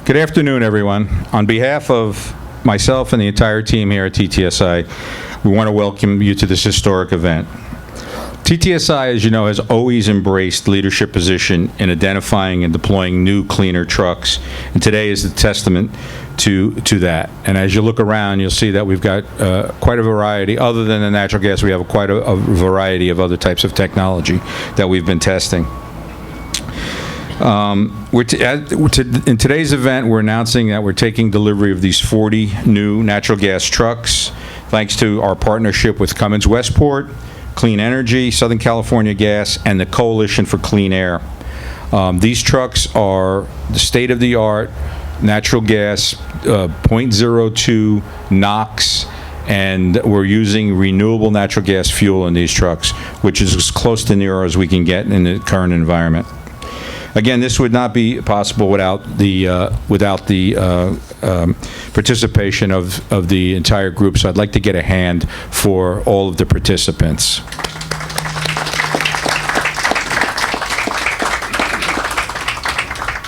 Good afternoon, everyone. On behalf of myself and the entire team here at TTSI, we want to welcome you to this historic event. TTSI, as you know, has always embraced leadership position in identifying and deploying new, cleaner trucks, and today is the testament to that. And as you look around, you'll see that we've got quite a variety. Other than the natural gas, we have quite a variety of other types of technology that we've been testing. In today's event, we're announcing that we're taking delivery of these 40 new natural gas trucks, thanks to our partnership with Cummins Westport, Clean Energy, Southern California Gas, and the Coalition for Clean Air. These trucks are the state-of-the-art natural gas, 0.02 NOx, and we're using renewable natural gas fuel in these trucks, which is as close to zero as we can get in the current environment. Again, this would not be possible without the participation of the entire group, so I'd like to get a hand for all of the participants.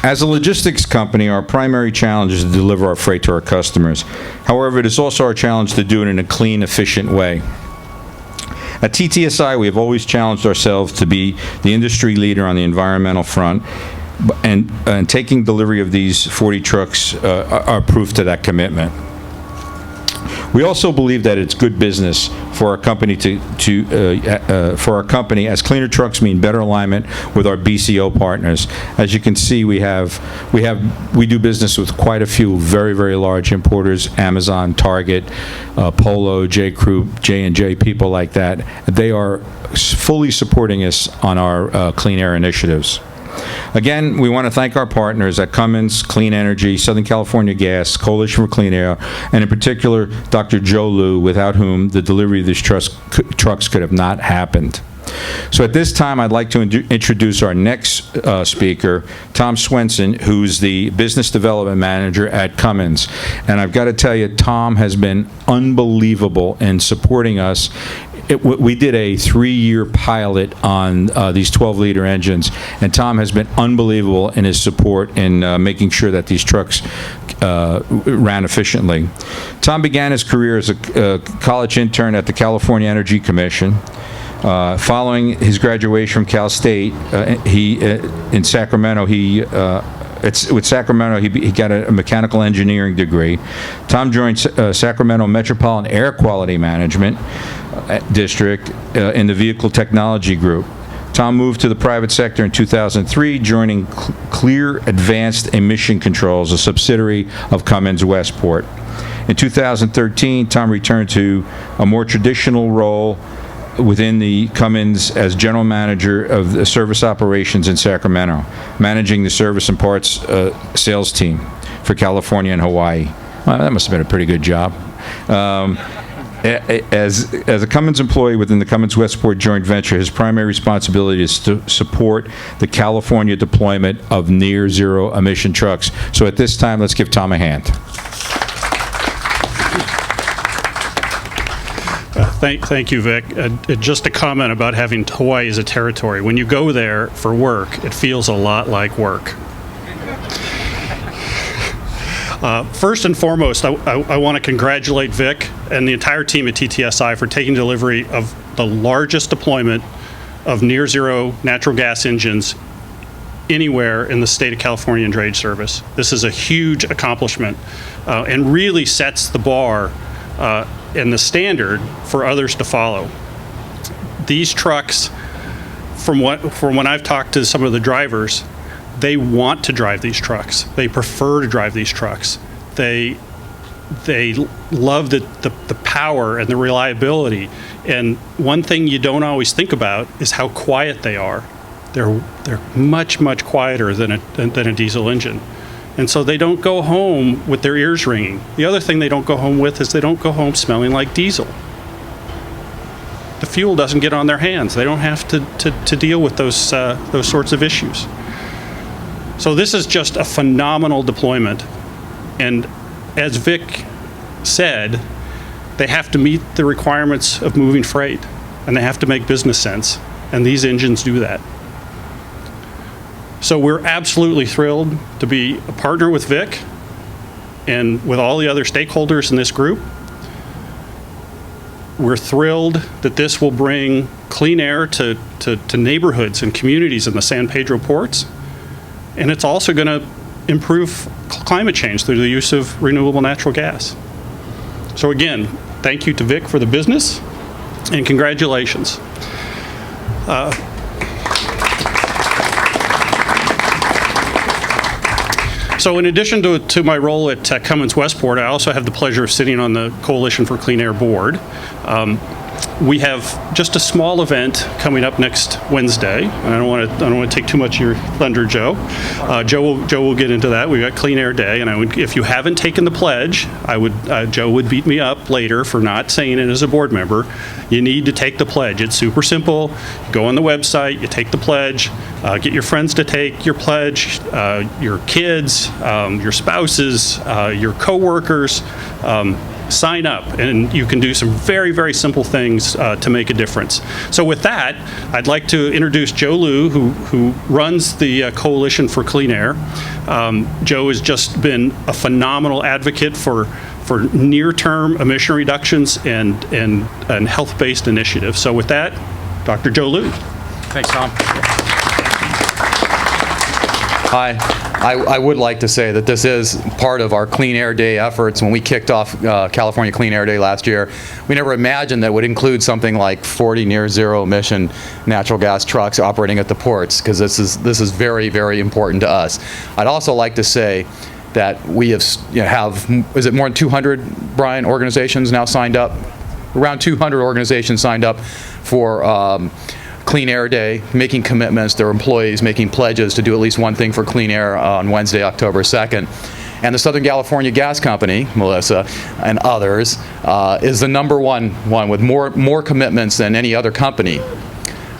As a logistics company, our primary challenge is to deliver our freight to our customers. However, it is also our challenge to do it in a clean, efficient way. At TTSI, we have always challenged ourselves to be the industry leader on the environmental front, and taking delivery of these 40 trucks are proof to that commitment. We also believe that it's good business for our company as cleaner trucks mean better alignment with our BCO partners. As you can see, we do business with quite a few very, very large importers: Amazon, Target, Polo, J.Crew, J&J, people like that. They are fully supporting us on our clean air initiatives. Again, we want to thank our partners at Cummins, Clean Energy, Southern California Gas, Coalition for Clean Air, and in particular, Dr. Joe Lyou, without whom the delivery of these trucks could have not happened. So at this time, I'd like to introduce our next speaker, Tom Swenson, who's the Business Development Manager at Cummins. And I've got to tell you, Tom has been unbelievable in supporting us. We did a 3-year pilot on these 12-liter engines, and Tom has been unbelievable in his support in making sure that these trucks ran efficiently. Tom began his career as a college intern at the California Energy Commission. Following his graduation from Cal State, in Sacramento, he got a mechanical engineering degree. Tom joined Sacramento Metropolitan Air Quality Management District in the Vehicle Technology Group. Tom moved to the private sector in 2003, joining Clear Advanced Emission Controls, a subsidiary of Cummins Westport. In 2013, Tom returned to a more traditional role within the Cummins as general manager of the service operations in Sacramento, managing the service and parts sales team for California and Hawaii. Well, that must have been a pretty good job. As a Cummins employee within the Cummins Westport joint venture, his primary responsibility is to support the California deployment of near-zero emission trucks. So at this time, let's give Tom a hand. Thank you, Vic. Just a comment about having Hawaii as a territory. When you go there for work, it feels a lot like work. First and foremost, I want to congratulate Vic and the entire team at TTSI for taking delivery of the largest deployment of near-zero natural gas engines anywhere in the state of California in drayage service. This is a huge accomplishment and really sets the bar and the standard for others to follow. These trucks, from when I've talked to some of the drivers, they want to drive these trucks. They prefer to drive these trucks. They love the power and the reliability. And one thing you don't always think about is how quiet they are. They're much, much quieter than a diesel engine. And so they don't go home with their ears ringing. The other thing they don't go home with is they don't go home smelling like diesel. The fuel doesn't get on their hands. They don't have to deal with those sorts of issues. So this is just a phenomenal deployment. And as Vic said, they have to meet the requirements of moving freight, and they have to make business sense. And these engines do that. So we're absolutely thrilled to be a partner with Vic and with all the other stakeholders in this group. We're thrilled that this will bring clean air to neighborhoods and communities in the San Pedro ports. And it's also going to improve climate change through the use of renewable natural gas. So again, thank you to Vic for the business, and congratulations. So in addition to my role at Cummins Westport, I also have the pleasure of sitting on the Coalition for Clean Air Board. We have just a small event coming up next Wednesday, and I don't want to take too much of your thunder, Joe. Joe will get into that. We've got Clean Air Day, and if you haven't taken the pledge, Joe would beat me up later for not saying it as a board member. You need to take the pledge. It's super simple. Go on the website, you take the pledge, get your friends to take your pledge, your kids, your spouses, your coworkers. Sign up, and you can do some very, very simple things to make a difference. So with that, I'd like to introduce Joe Lyou, who runs the Coalition for Clean Air. Joe has just been a phenomenal advocate for near-term emission reductions and health-based initiatives. So with that, Dr. Joe Lyou. Thanks, Tom. Hi. I would like to say that this is part of our Clean Air Day efforts. When we kicked off California Clean Air Day last year, we never imagined that would include something like 40 near zero emission natural gas trucks operating at the ports, because this is very, very important to us. I'd also like to say that we have is it more than 200, Brian, organizations now signed up? Around 200 organizations signed up for Clean Air Day, making commitments, their employees making pledges to do at least one thing for clean air on Wednesday, October 2nd. And the Southern California Gas Company, Melissa, and others, is the number one with more commitments than any other company.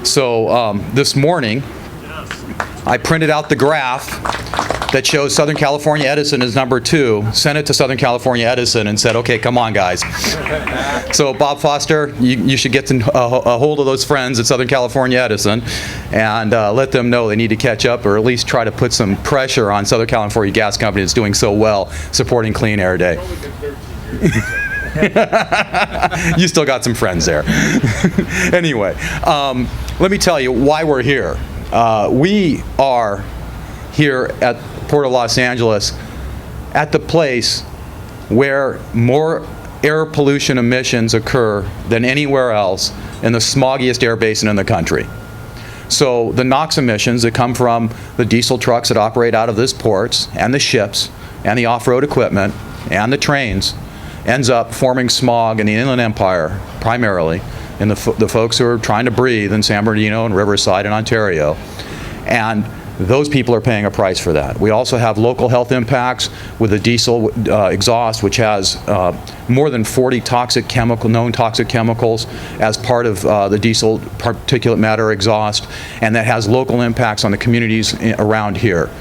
So this morning, I printed out the graph that shows Southern California Edison is number 2, sent it to Southern California Edison and said, okay, come on, guys. So Bob Foster, you should get a hold of those friends at Southern California Edison and let them know they need to catch up, or at least try to put some pressure on Southern California Gas Company that's doing so well supporting Clean Air Day. You still got some friends there. Anyway, let me tell you why we're here. We are here at Port of Los Angeles at the place where more air pollution emissions occur than anywhere else in the smoggiest air basin in the country. So the NOx emissions that come from the diesel trucks that operate out of this ports, and the ships, and the off-road equipment, and the trains, ends up forming smog in the Inland Empire, primarily, in the folks who are trying to breathe in San Bernardino and Riverside and Ontario. And those people are paying a price for that. We also have local health impacts with the diesel exhaust, which has more than 40 known toxic chemicals as part of the diesel particulate matter exhaust, and that has local impacts on the communities around here.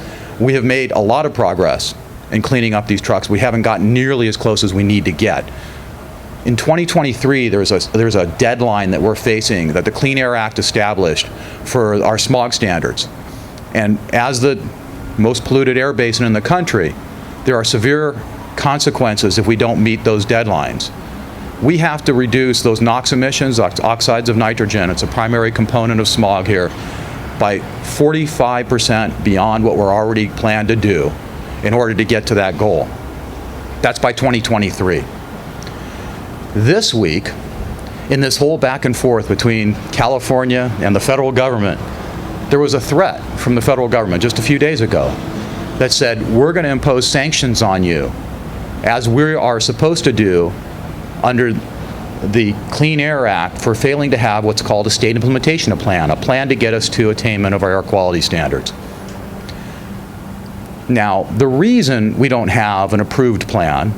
We have made a lot of progress in cleaning up these trucks. We haven't gotten nearly as close as we need to get. In 2023, there's a deadline that we're facing that the Clean Air Act established for our smog standards. And as the most polluted air basin in the country, there are severe consequences if we don't meet those deadlines. We have to reduce those NOx emissions, oxides of nitrogen, it's a primary component of smog here, by 45% beyond what we're already planned to do in order to get to that goal. That's by 2023. This week, in this whole back and forth between California and the federal government, there was a threat from the federal government just a few days ago that said, we're going to impose sanctions on you, as we are supposed to do under the Clean Air Act, for failing to have what's called a state implementation plan, a plan to get us to attainment of our air quality standards. Now, the reason we don't have an approved plan,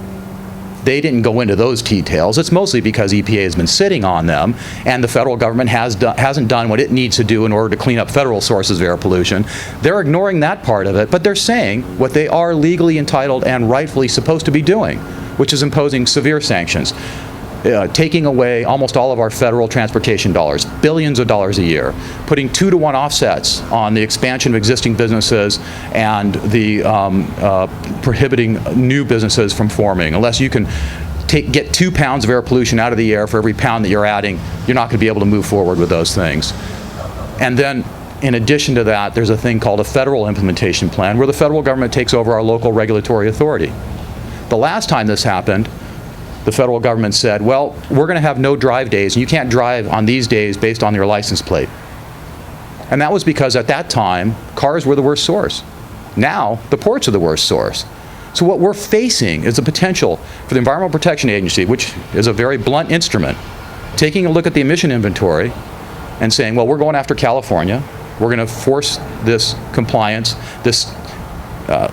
they didn't go into those details. It's mostly because EPA has been sitting on them, and the federal government hasn't done what it needs to do in order to clean up federal sources of air pollution. They're ignoring that part of it, but they're saying what they are legally entitled and rightfully supposed to be doing, which is imposing severe sanctions. taking away almost all of our federal transportation dollars, billions of dollars a year, putting 2-to-1 offsets on the expansion of existing businesses and the prohibiting new businesses from forming. Unless you can get 2 pounds of air pollution out of the air for every pound that you're adding, you're not going to be able to move forward with those things. And then, in addition to that, there's a thing called a federal implementation plan where the federal government takes over our local regulatory authority. The last time this happened, the federal government said, well, we're going to have no drive days, and you can't drive on these days based on your license plate. And that was because at that time, cars were the worst source. Now, the ports are the worst source. So what we're facing is the potential for the Environmental Protection Agency, which is a very blunt instrument, taking a look at the emission inventory and saying, well, we're going after California. We're going to force this compliance, this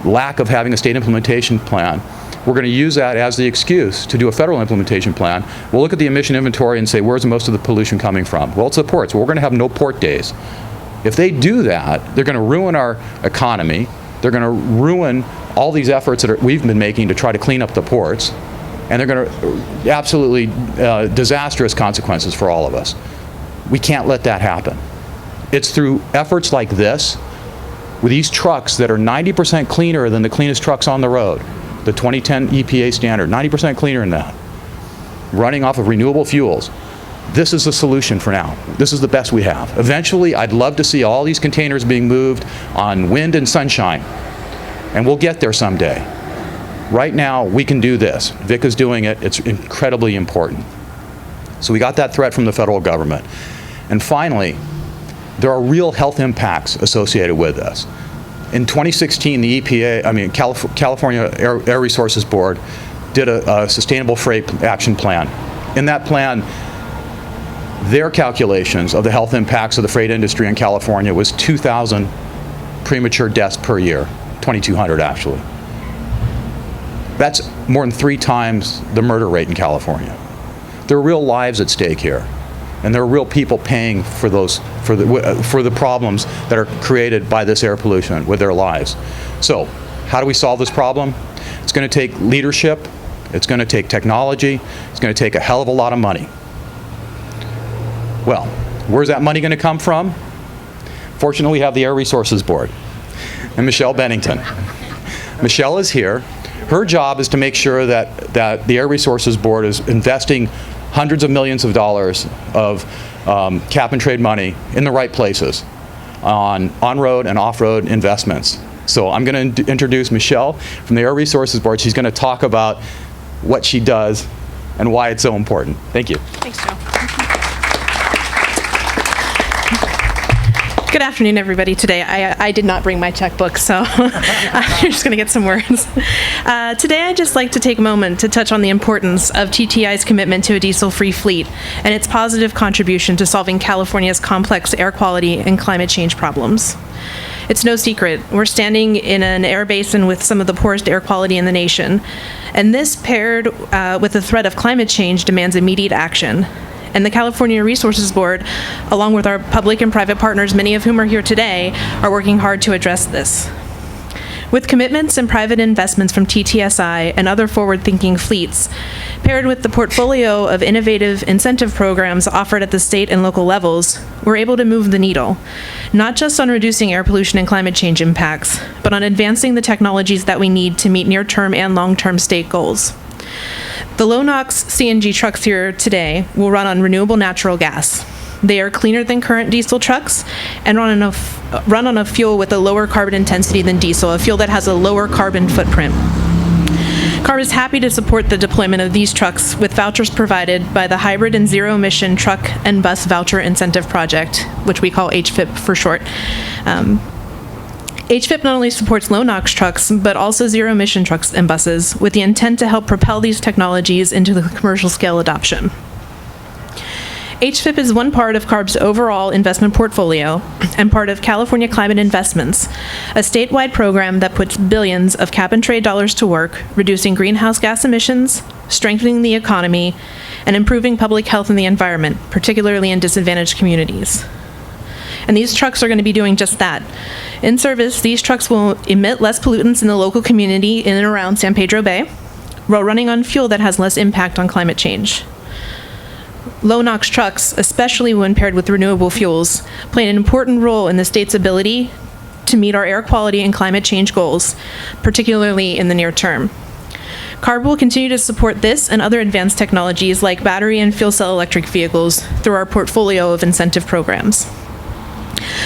lack of having a state implementation plan. We're going to use that as the excuse to do a federal implementation plan. We'll look at the emission inventory and say, where's most of the pollution coming from? Well, it's the ports. Well, we're going to have no port days. If they do that, they're going to ruin our economy. They're going to ruin all these efforts that we've been making to try to clean up the ports. And they're going to absolutely disastrous consequences for all of us. We can't let that happen. It's through efforts like this, with these trucks that are 90% cleaner than the cleanest trucks on the road, the 2010 EPA standard, 90% cleaner than that, running off of renewable fuels. This is the solution for now. This is the best we have. Eventually, I'd love to see all these containers being moved on wind and sunshine, and we'll get there someday. Right now, we can do this. Vic is doing it. It's incredibly important. So we got that threat from the federal government. And finally, there are real health impacts associated with this. In 2016, the EPA, California Air Resources Board did a sustainable freight action plan. In that plan, their calculations of the health impacts of the freight industry in California was 2,000 premature deaths per year, 2,200 actually. That's more than 3 times the murder rate in California. There are real lives at stake here. And there are real people paying for the problems that are created by this air pollution with their lives. So, how do we solve this problem? It's going to take leadership. It's going to take technology. It's going to take a hell of a lot of money. Well, where's that money going to come from? Fortunately, we have the Air Resources Board and Michelle Bennington. Michelle is here. Her job is to make sure that the Air Resources Board is investing hundreds of millions of dollars of cap and trade money in the right places on-road and off-road investments. So I'm going to introduce Michelle from the Air Resources Board. She's going to talk about what she does and why it's so important. Thank you. Thanks, Joe. Good afternoon, everybody. Today, I did not bring my checkbook, so you're just going to get some words. Today, I'd just like to take a moment to touch on the importance of TTI's commitment to a diesel-free fleet and its positive contribution to solving California's complex air quality and climate change problems. It's no secret, we're standing in an air basin with some of the poorest air quality in the nation, and this paired with the threat of climate change demands immediate action. And the California Resources Board, along with our public and private partners, many of whom are here today, are working hard to address this. With commitments and private investments from TTSI and other forward-thinking fleets, paired with the portfolio of innovative incentive programs offered at the state and local levels, we're able to move the needle, not just on reducing air pollution and climate change impacts, but on advancing the technologies that we need to meet near-term and long-term state goals. The low-NOx CNG trucks here today will run on renewable natural gas. They are cleaner than current diesel trucks and run on a fuel with a lower carbon intensity than diesel, a fuel that has a lower carbon footprint. CARB is happy to support the deployment of these trucks with vouchers provided by the Hybrid and Zero Emission Truck and Bus Voucher Incentive Project, which we call HVIP for short. HVIP not only supports low-NOx trucks, but also zero-emission trucks and buses, with the intent to help propel these technologies into the commercial scale adoption. HVIP is one part of CARB's overall investment portfolio and part of California Climate Investments, a statewide program that puts billions of cap-and-trade dollars to work, reducing greenhouse gas emissions, strengthening the economy, and improving public health and the environment, particularly in disadvantaged communities. And these trucks are going to be doing just that. In service, these trucks will emit less pollutants in the local community in and around San Pedro Bay, while running on fuel that has less impact on climate change. low NOx trucks, especially when paired with renewable fuels, play an important role in the state's ability to meet our air quality and climate change goals, particularly in the near term. CARB will continue to support this and other advanced technologies like battery and fuel cell electric vehicles through our portfolio of incentive programs.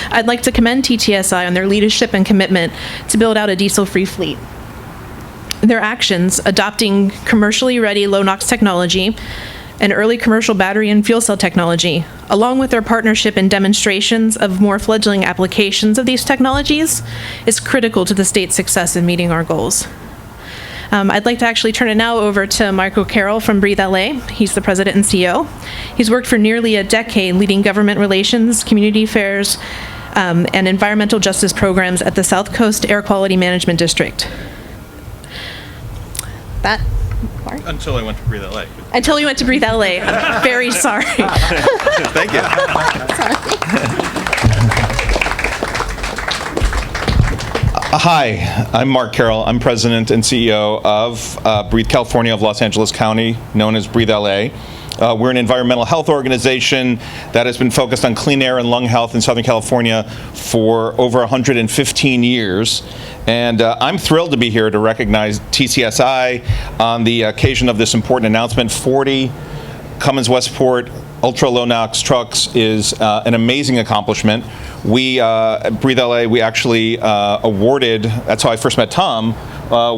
I'd like to commend TTSI on their leadership and commitment to build out a diesel-free fleet. Their actions, adopting commercially ready low NOx technology and early commercial battery and fuel cell technology, along with their partnership and demonstrations of more fledgling applications of these technologies, is critical to the state's success in meeting our goals. I'd like to actually turn it now over to Marc Carrel from Breathe LA. He's the president and CEO. He's worked for nearly a decade leading government relations, community affairs, and environmental justice programs at the South Coast Air Quality Management District. Marc? Until I went to Breathe LA. Until you went to Breathe LA. I'm very sorry. Thank you. Hi, I'm Marc Carrel. I'm president and CEO of Breathe California of Los Angeles County, known as Breathe LA. We're an environmental health organization that has been focused on clean air and lung health in Southern California for over 115 years. And I'm thrilled to be here to recognize TTSI on the occasion of this important announcement. 40 Cummins Westport ultra low NOx trucks is an amazing accomplishment. We, Breathe LA, we actually awarded, that's how I first met Tom,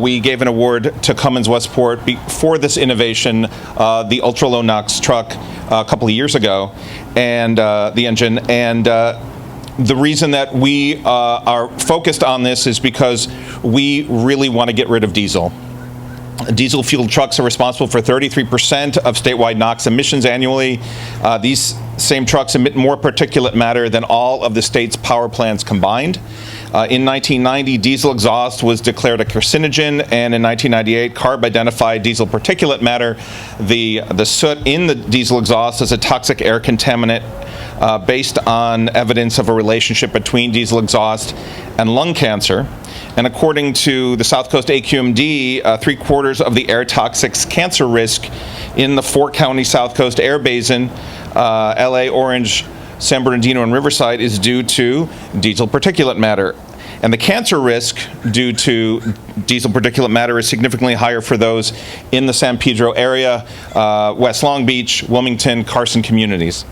we gave an award to Cummins Westport for this innovation, the ultra low NOx truck, a couple of years ago, and the engine. And the reason that we are focused on this is because we really want to get rid of diesel. Diesel-fueled trucks are responsible for 33% of statewide NOx emissions annually. These same trucks emit more particulate matter than all of the state's power plants combined. In 1990, diesel exhaust was declared a carcinogen, and in 1998, CARB identified diesel particulate matter, the soot in the diesel exhaust, as a toxic air contaminant based on evidence of a relationship between diesel exhaust and lung cancer. And according to the South Coast AQMD, 3/4 of the air toxics cancer risk in the 4-county South Coast air basin, LA, Orange, San Bernardino, and Riverside, is due to diesel particulate matter. And the cancer risk due to diesel particulate matter is significantly higher for those in the San Pedro area, West Long Beach, Wilmington, Carson communities.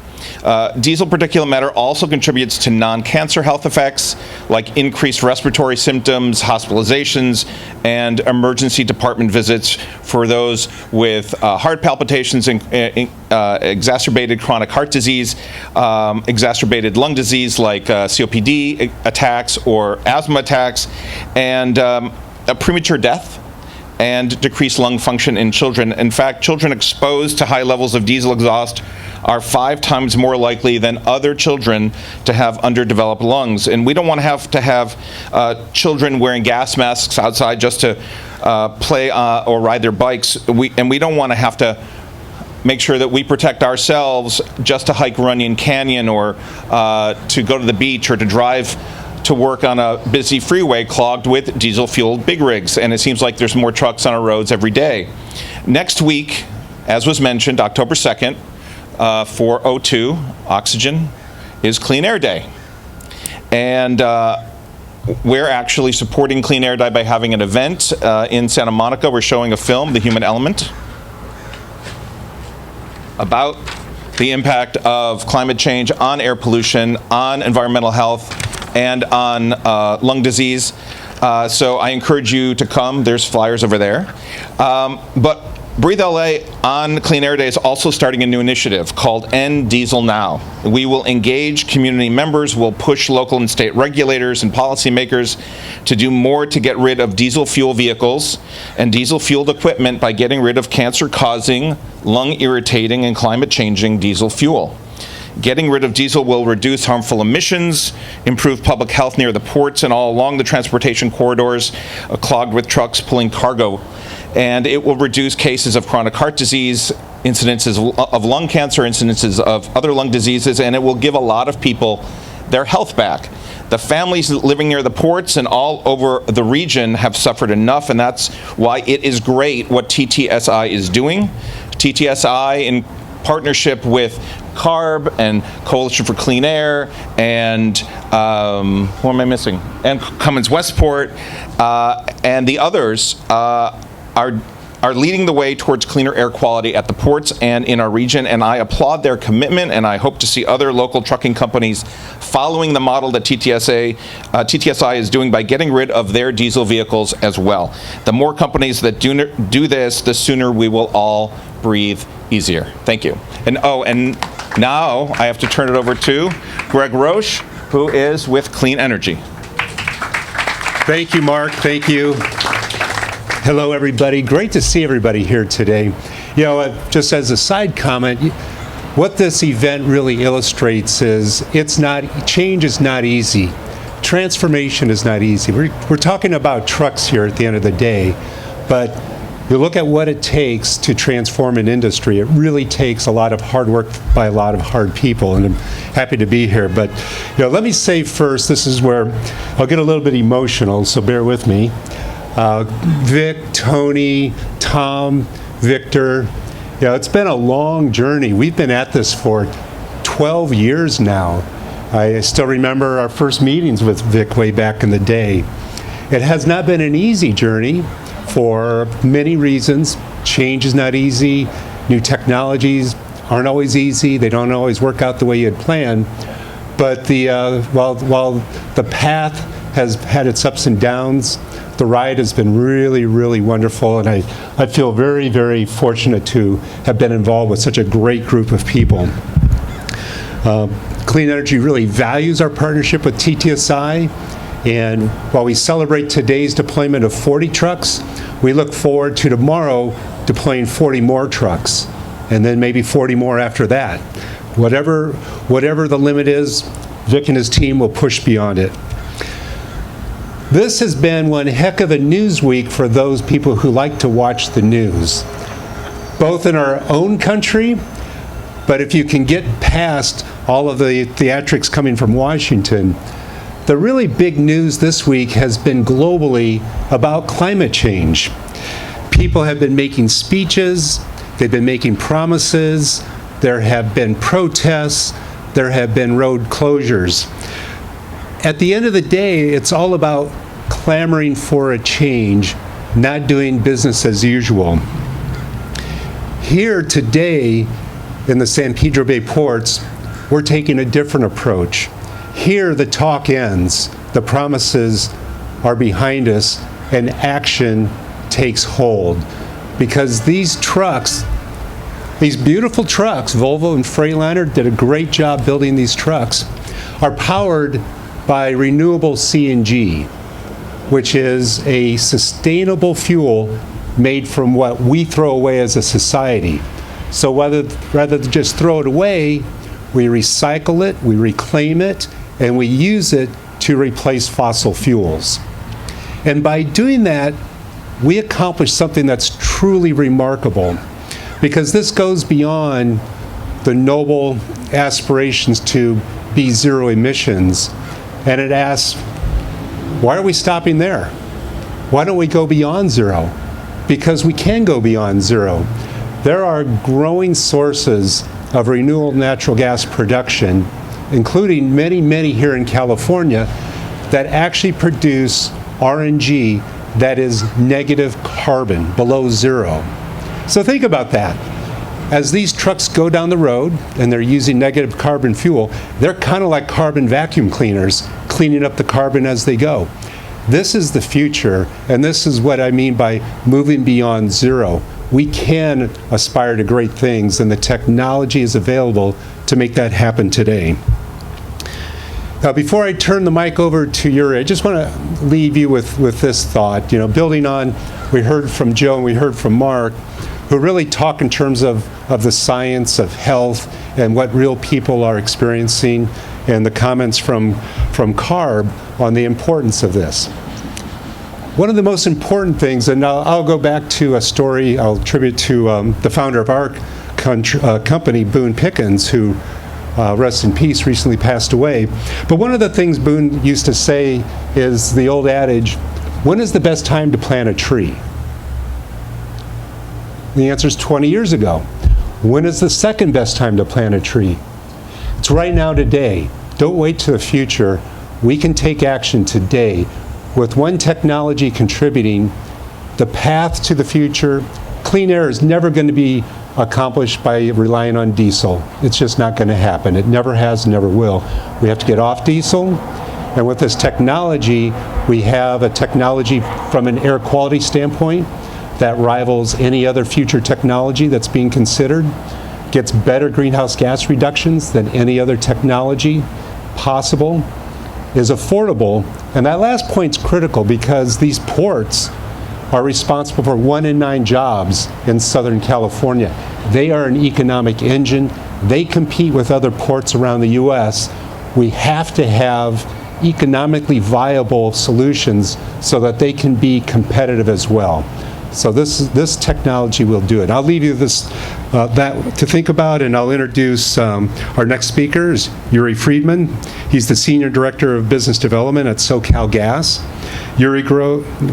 Diesel particulate matter also contributes to non-cancer health effects like increased respiratory symptoms, hospitalizations, and emergency department visits for those with heart palpitations, and exacerbated chronic heart disease, exacerbated lung disease like COPD attacks or asthma attacks, and a premature death and decreased lung function in children. In fact, children exposed to high levels of diesel exhaust are 5 times more likely than other children to have underdeveloped lungs. And we don't want to have children wearing gas masks outside just to play or ride their bikes. We don't want to have to make sure that we protect ourselves just to hike Runyon Canyon or to go to the beach or to drive to work on a busy freeway clogged with diesel-fueled big rigs. And it seems like there's more trucks on our roads every day. Next week, as was mentioned, October 2nd, for O2, oxygen, is Clean Air Day. And we're actually supporting Clean Air Day by having an event in Santa Monica. We're showing a film, The Human Element, about the impact of climate change on air pollution, on environmental health, and on lung disease. So I encourage you to come. There's flyers over there. But Breathe LA on Clean Air Day is also starting a new initiative called End Diesel Now. We will engage community members, we'll push local and state regulators and policymakers to do more to get rid of diesel fuel vehicles and diesel-fueled equipment by getting rid of cancer-causing, lung-irritating, and climate-changing diesel fuel. Getting rid of diesel will reduce harmful emissions, improve public health near the ports and all along the transportation corridors clogged with trucks pulling cargo. And it will reduce cases of chronic heart disease, incidences of lung cancer, incidences of other lung diseases, and it will give a lot of people their health back. The families living near the ports and all over the region have suffered enough, and that's why it is great what TTSI is doing. TTSI, in partnership with CARB and Coalition for Clean Air and who am I missing? And Cummins Westport and the others are leading the way towards cleaner air quality at the ports and in our region, and I applaud their commitment, and I hope to see other local trucking companies following the model that TTSI is doing by getting rid of their diesel vehicles as well. The more companies that do this, the sooner we will all breathe easier. Thank you. And now I have to turn it over to Greg Roche, who is with Clean Energy. Thank you, Mark. Thank you. Hello, everybody. Great to see everybody here today. You know, just as a side comment, what this event really illustrates is change is not easy. Transformation is not easy. We're talking about trucks here at the end of the day, but you look at what it takes to transform an industry. It really takes a lot of hard work by a lot of hard people, and I'm happy to be here. But let me say first, this is where I'll get a little bit emotional, so bear with me. Vic, Tony, Tom, Victor, it's been a long journey. We've been at this for 12 years now. I still remember our first meetings with Vic way back in the day. It has not been an easy journey for many reasons. Change is not easy. New technologies aren't always easy. They don't always work out the way you had planned. But while the path has had its ups and downs, the ride has been really, really wonderful, and I feel very, very fortunate to have been involved with such a great group of people. Clean Energy really values our partnership with TTSI, and while we celebrate today's deployment of 40 trucks, we look forward to tomorrow deploying 40 more trucks, and then maybe 40 more after that. Whatever the limit is, Vic and his team will push beyond it. This has been one heck of a news week for those people who like to watch the news, both in our own country, but if you can get past all of the theatrics coming from Washington, the really big news this week has been globally about climate change. People have been making speeches, they've been making promises, there have been protests, there have been road closures. At the end of the day, it's all about clamoring for a change, not doing business as usual. Here today in the San Pedro Bay ports, we're taking a different approach. Here the talk ends, the promises are behind us, and action takes hold. Because these trucks, these beautiful trucks, Volvo and Freightliner did a great job building these trucks, are powered by renewable CNG, which is a sustainable fuel made from what we throw away as a society. So rather than just throw it away, we recycle it, we reclaim it, and we use it to replace fossil fuels. And by doing that, we accomplish something that's truly remarkable, because this goes beyond the noble aspirations to be zero emissions. And it asks, why are we stopping there? Why don't we go beyond zero? Because we can go beyond zero. There are growing sources of renewable natural gas production, including many, many here in California, that actually produce RNG that is negative carbon, below zero. So think about that. As these trucks go down the road and they're using negative carbon fuel, they're kind of like carbon vacuum cleaners, cleaning up the carbon as they go. This is the future, and this is what I mean by moving beyond zero. We can aspire to great things, and the technology is available to make that happen today. Now, before I turn the mic over to Yuri, I just want to leave you with this thought. Building on, we heard from Joe and we heard from Marc, who really talk in terms of the science of health and what real people are experiencing, and the comments from CARB on the importance of this. One of the most important things, and I'll go back to a story I'll attribute to the founder of our company, Boone Pickens, who, rest in peace, recently passed away. But one of the things Boone used to say is the old adage, when is the best time to plant a tree? The answer is 20 years ago. When is the second best time to plant a tree? It's right now, today. Don't wait to the future. We can take action today. With one technology contributing, the path to the future, clean air is never going to be accomplished by relying on diesel. It's just not going to happen. It never has, never will. We have to get off diesel. And with this technology, we have a technology from an air quality standpoint that rivals any other future technology that's being considered, gets better greenhouse gas reductions than any other technology possible, is affordable. And that last point's critical because these ports are responsible for 1 in 9 jobs in Southern California. They are an economic engine. They compete with other ports around the U.S. We have to have economically viable solutions so that they can be competitive as well. So this technology will do it. I'll leave you that to think about, and I'll introduce our next speaker is Yuri Freedman. He's the Senior Director of Business Development at SoCalGas. Yuri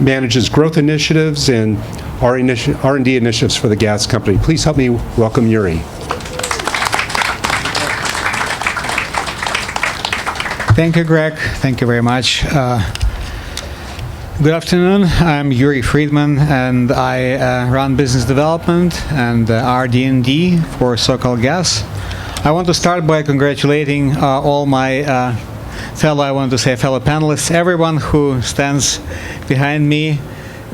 manages growth initiatives and R&D initiatives for the gas company. Please help me welcome Yuri. Thank you, Greg. Thank you very much. Good afternoon. I'm Yuri Freedman, and I run business development and RD&D for SoCalGas. I want to start by congratulating all my fellow panelists. Everyone who stands behind me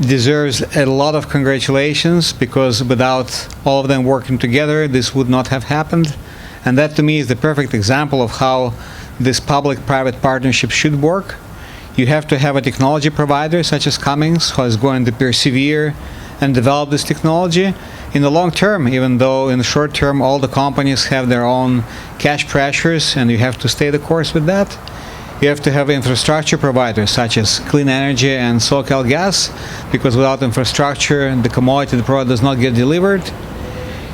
deserves a lot of congratulations, because without all of them working together, this would not have happened. And that, to me, is the perfect example of how this public-private partnership should work. You have to have a technology provider such as Cummins, who is going to persevere and develop this technology in the long term, even though in the short term all the companies have their own cash pressures, and you have to stay the course with that. You have to have infrastructure providers such as Clean Energy and SoCalGas, because without infrastructure, the commodity, the product does not get delivered.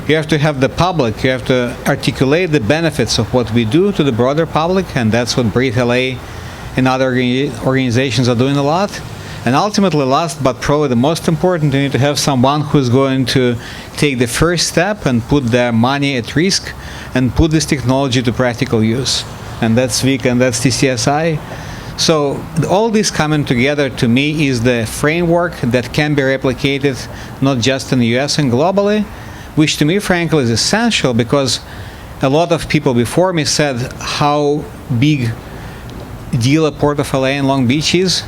You have to have the public. You have to articulate the benefits of what we do to the broader public, and that's what Breathe LA and other organizations are doing a lot. And ultimately, last but probably the most important, you need to have someone who's going to take the first step and put their money at risk and put this technology to practical use. And that's Vic and that's TTSI. So all this coming together, to me, is the framework that can be replicated not just in the US and globally, which to me, frankly, is essential, because a lot of people before me said how big deal at Port of LA and Long Beach is.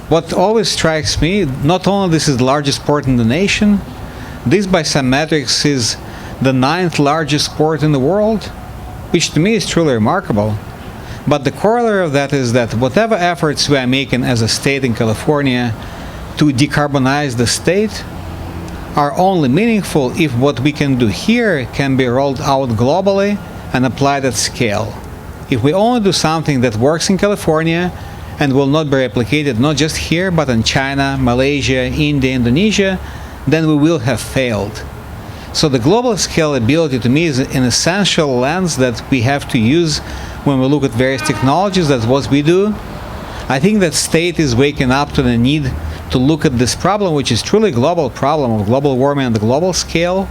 What always strikes me, not only this is the largest port in the nation, this by some metrics is the 9th largest port in the world, which to me is truly remarkable. But the corollary of that is that whatever efforts we are making as a state in California to decarbonize the state are only meaningful if what we can do here can be rolled out globally and applied at scale. If we only do something that works in California and will not be replicated not just here, but in China, Malaysia, India, Indonesia, then we will have failed. So the global scalability, to me, is an essential lens that we have to use when we look at various technologies. That's what we do. I think that state is waking up to the need to look at this problem, which is truly a global problem of global warming on the global scale,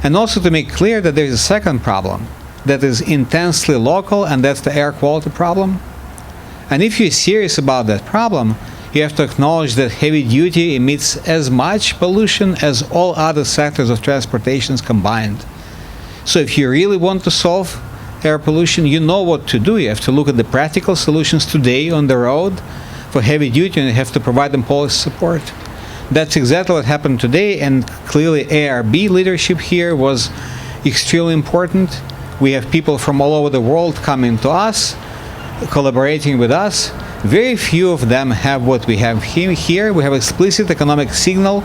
and also to make clear that there is a second problem that is intensely local, and that's the air quality problem. And if you're serious about that problem, you have to acknowledge that heavy duty emits as much pollution as all other sectors of transportation combined. So if you really want to solve air pollution, you know what to do. You have to look at the practical solutions today on the road for heavy duty, and you have to provide them policy support. That's exactly what happened today, and clearly ARB leadership here was extremely important. We have people from all over the world coming to us, collaborating with us. Very few of them have what we have here. We have explicit economic signal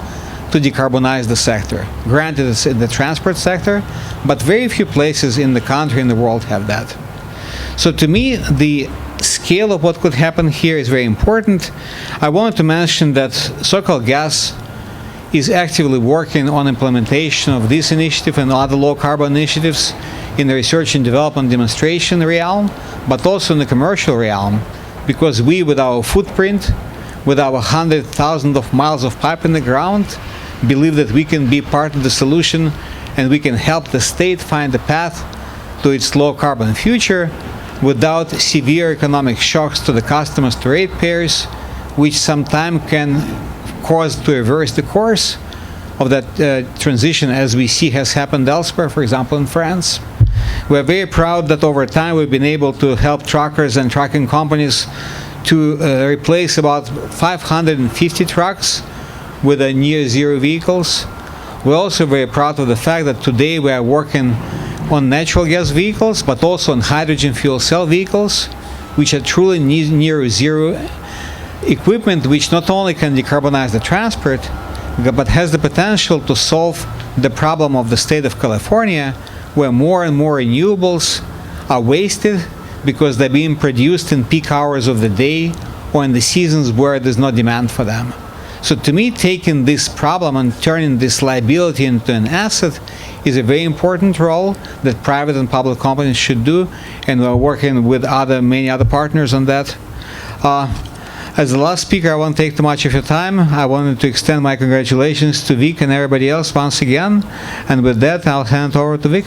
to decarbonize the sector. Granted, it's in the transport sector, but very few places in the country and the world have that. So to me, the scale of what could happen here is very important. I wanted to mention that SoCalGas is actively working on implementation of this initiative and other low-carbon initiatives in the research and development demonstration realm, but also in the commercial realm, because we, with our footprint, with our 100,000 of miles of pipe in the ground, believe that we can be part of the solution and we can help the state find a path to its low-carbon future without severe economic shocks to the customers, to ratepayers, which sometimes can cause to reverse the course of that transition, as we see has happened elsewhere, for example, in France. We are very proud that over time we've been able to help truckers and trucking companies to replace about 550 trucks with near-zero vehicles. We're also very proud of the fact that today we are working on natural gas vehicles, but also on hydrogen fuel cell vehicles, which are truly near-zero equipment, which not only can decarbonize the transport, but has the potential to solve the problem of the state of California, where more and more renewables are wasted because they're being produced in peak hours of the day or in the seasons where there's no demand for them. So to me, taking this problem and turning this liability into an asset is a very important role that private and public companies should do, and we're working with many other partners on that. As the last speaker, I won't take too much of your time. I wanted to extend my congratulations to Vic and everybody else once again, and with that, I'll hand it over to Vic.